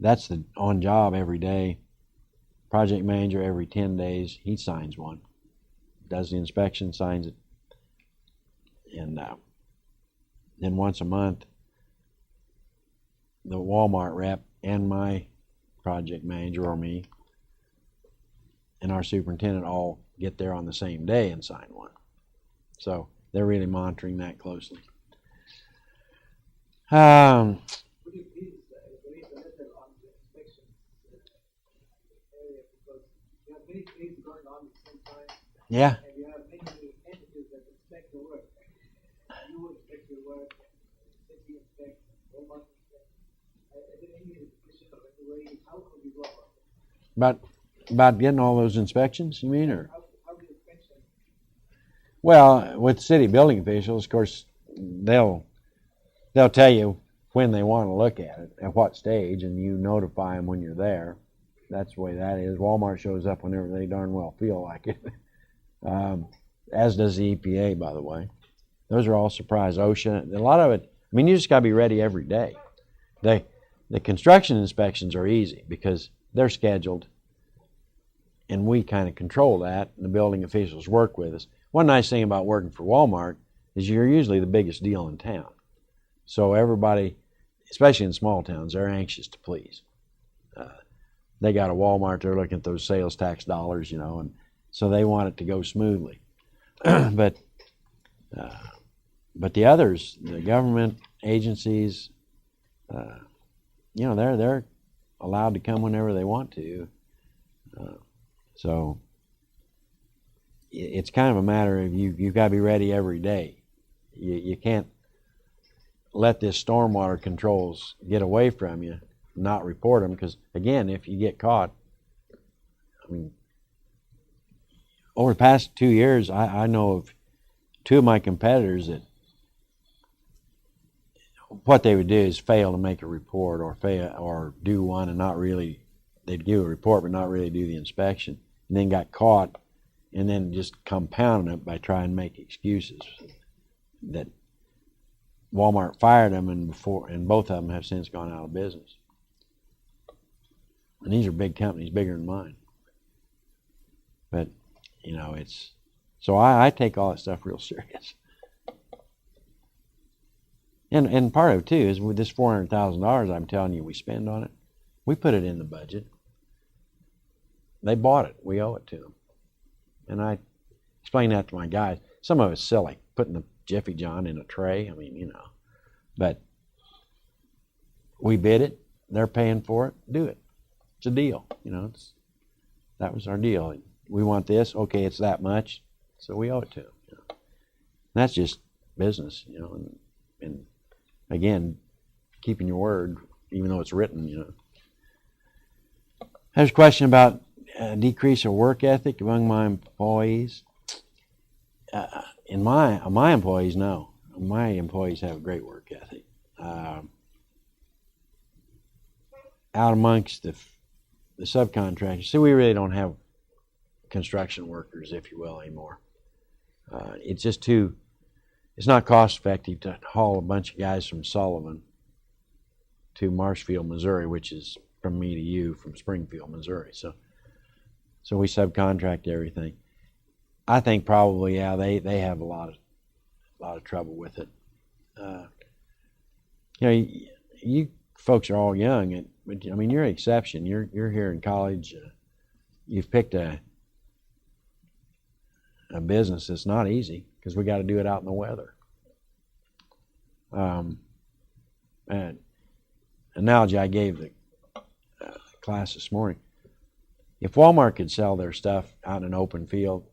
that's the on job every day. Project manager every 10 days, he signs one, does the inspection, signs it, and then once a month, the Walmart rep and my project manager or me and our superintendent all get there on the same day and sign one. So they're really monitoring that closely. Yeah. And you have many entities that inspect the work. You inspect your work, city inspect, Walmart inspect. Is there any additional way? How could you go about it? About getting all those inspections, you mean, or? How do you inspection? Well, with city building officials, of course, they'll tell you when they want to look at it, at what stage, and you notify them when you're there. That's the way that is. Walmart shows up whenever they darn well feel like it. As does the EPA, by the way. Those are all surprise. OSHA, a lot of it, I mean, you just got to be ready every day. The construction inspections are easy because they're scheduled, and we kind of control that, and the building officials work with us. One nice thing about working for Walmart is you're usually the biggest deal in town. So everybody, especially in small towns, they're anxious to please. They got a Walmart, they're looking at those sales tax dollars, and so they want it to go smoothly. But the others, the government agencies, they're allowed to come whenever they want to. So it's kind of a matter of you've got to be ready every day. You can't let this stormwater controls get away from you, not report them, because again, if you get caught, I mean, over the past 2 years, I know of two of my competitors that what they would do is fail to make a report or do one and not really, they'd give a report but not really do the inspection, and then got caught and then just compounded it by trying to make excuses that Walmart fired them, and both of them have since gone out of business. And these are big companies, bigger than mine. But it's so I take all that stuff real serious. And part of it too is with this $400,000 I'm telling you we spend on it, we put it in the budget. They bought it, we owe it to them. And I explain that to my guys. Some of it's silly, putting the Jiffy John in a tray. I mean, but we bid it. They're paying for it. Do it. It's a deal. That was our deal. We want this. Okay, it's that much, so we owe it to them. And that's just business, and again, keeping your word, even though it's written. There's a question about decrease of work ethic among my employees. In my employees, no. My employees have a great work ethic. Out amongst the subcontractors, see, we really don't have construction workers, if you will, anymore. It's just it's not cost effective to haul a bunch of guys from Sullivan to Marshfield, Missouri, which is from me to you from Springfield, Missouri. So we subcontract everything. I think probably, yeah, they have a lot of trouble with it. You folks are all young, but I mean, you're an exception. You're here in college. You've picked a business that's not easy because we got to do it out in the weather. An analogy I gave the class this morning: if Walmart could sell their stuff out in an open field,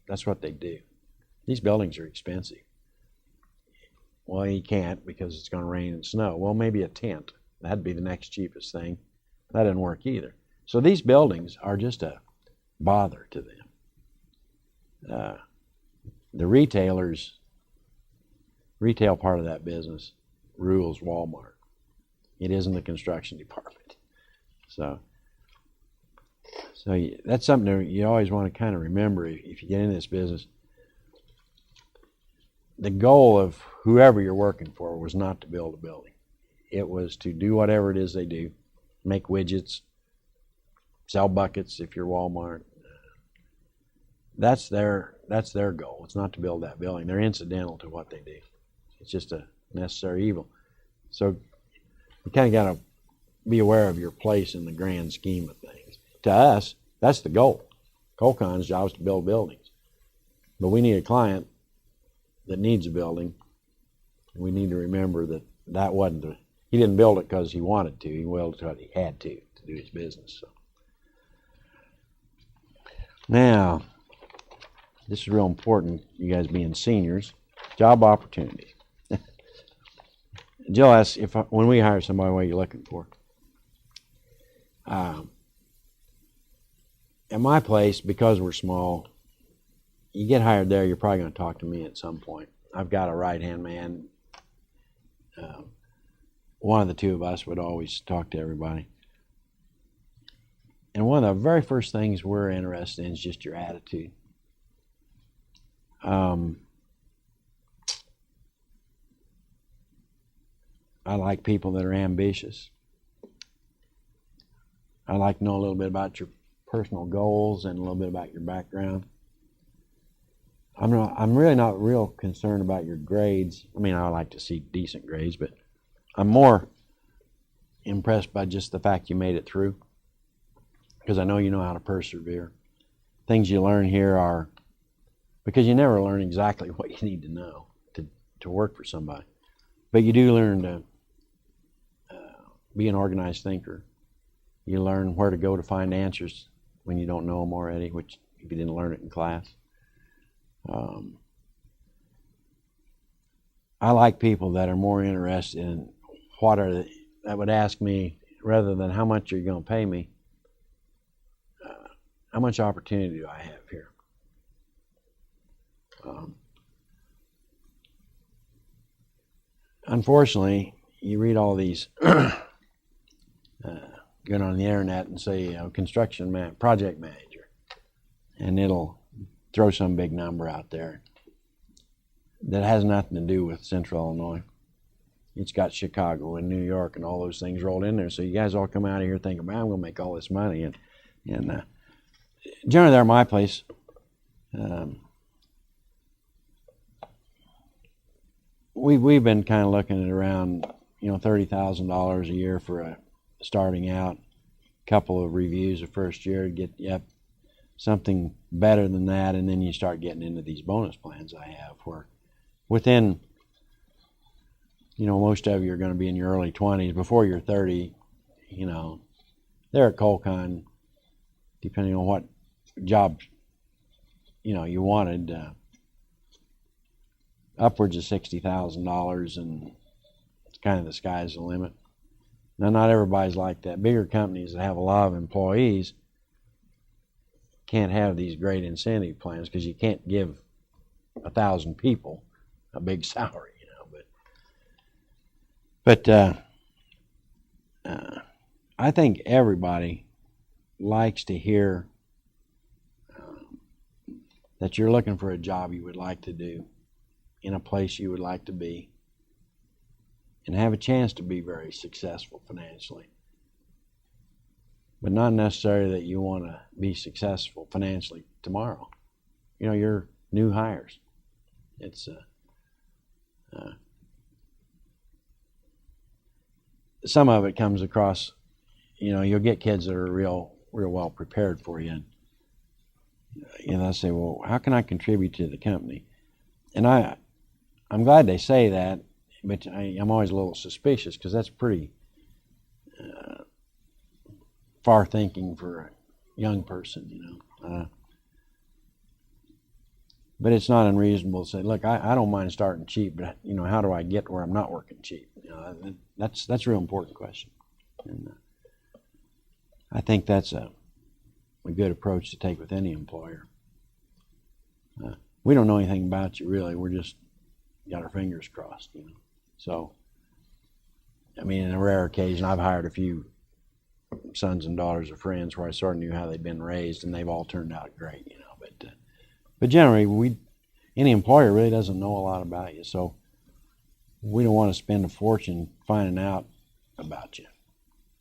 that's what they do. These buildings are expensive. Well, you can't because it's going to rain and snow. Well, maybe a tent. That'd be the next cheapest thing. That didn't work either. So these buildings are just a bother to them. The retail part of that business rules Walmart. It isn't the construction department. So that's something that you always want to kind of remember if you get in this business. The goal of whoever you're working for was not to build a building. It was to do whatever it is they do, make widgets, sell buckets if you're Walmart. That's their goal. It's not to build that building. They're incidental to what they do. It's just a necessary evil. So you kind of got to be aware of your place in the grand scheme of things. To us, that's the goal. Colcon's job is to build buildings. But we need a client that needs a building. We need to remember that wasn't he didn't build it because he wanted to. He built it because he had to do his business. So. Now, this is real important, you guys being seniors. Job opportunities. Jill asks when we hire somebody, what are you looking for? At my place, because we're small, you get hired there, you're probably going to talk to me at some point. I've got a right-hand man. One of the two of us would always talk to everybody. And one of the very first things we're interested in is just your attitude. I like people that are ambitious. I like to know a little bit about your personal goals and a little bit about your background. I'm really not real concerned about your grades. I mean, I like to see decent grades, but I'm more impressed by just the fact you made it through, because I know you know how to persevere. Things you learn here are, because you never learn exactly what you need to know to work for somebody, but you do learn to be an organized thinker. You learn where to go to find answers when you don't know them already, which if you didn't learn it in class. I like people that are more interested in that would ask me, rather than how much are you going to pay me, how much opportunity do I have here? Unfortunately, you read all these get on the internet and say project manager, and it'll throw some big number out there that has nothing to do with Central Illinois. It's got Chicago and New York and all those things rolled in there. So you guys all come out of here thinking, man, I'm going to make all this money. And generally, they're my place. We've been kind of looking at around $30,000 a year for a starting out. Couple of reviews the first year to get something better than that, and then you start getting into these bonus plans I have where within, most of you are going to be in your early 20s. Before you're 30, they're at Colcon, depending on what job, you wanted, upwards of $60,000, and it's kind of the sky's the limit. Now, not everybody's like that. Bigger companies that have a lot of employees can't have these great incentive plans because you can't give 1,000 people a big salary, But I think everybody likes to hear that you're looking for a job you would like to do in a place you would like to be and have a chance to be very successful financially. But not necessarily that you want to be successful financially tomorrow. You're new hires. It's some of it comes across, you'll get kids that are real well prepared for you. And they'll say, well, how can I contribute to the company? And I'm glad they say that, but I'm always a little suspicious because that's pretty far thinking for a young person, But it's not unreasonable to say, look, I don't mind starting cheap, but how do I get to where I'm not working cheap? That's a real important question, and I think that's a good approach to take with any employer. We don't know anything about you really. We're just got our fingers crossed, So, in a rare occasion, I've hired a few sons and daughters of friends where I sort of knew how they'd been raised, and they've all turned out great, But generally, any employer really doesn't know a lot about you, so we don't want to spend a fortune finding out about you.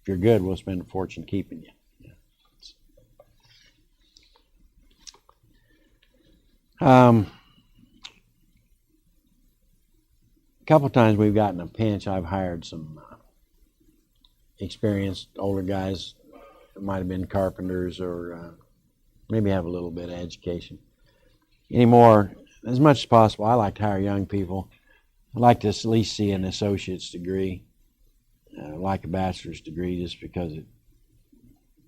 If you're good, we'll spend a fortune keeping you. A couple times we've gotten a pinch. I've hired some experienced older guys that might have been carpenters or maybe have a little bit of education. Anymore, as much as possible, I like to hire young people. I like to at least see an associate's degree, like a bachelor's degree, just because it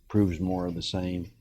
proves more of the same.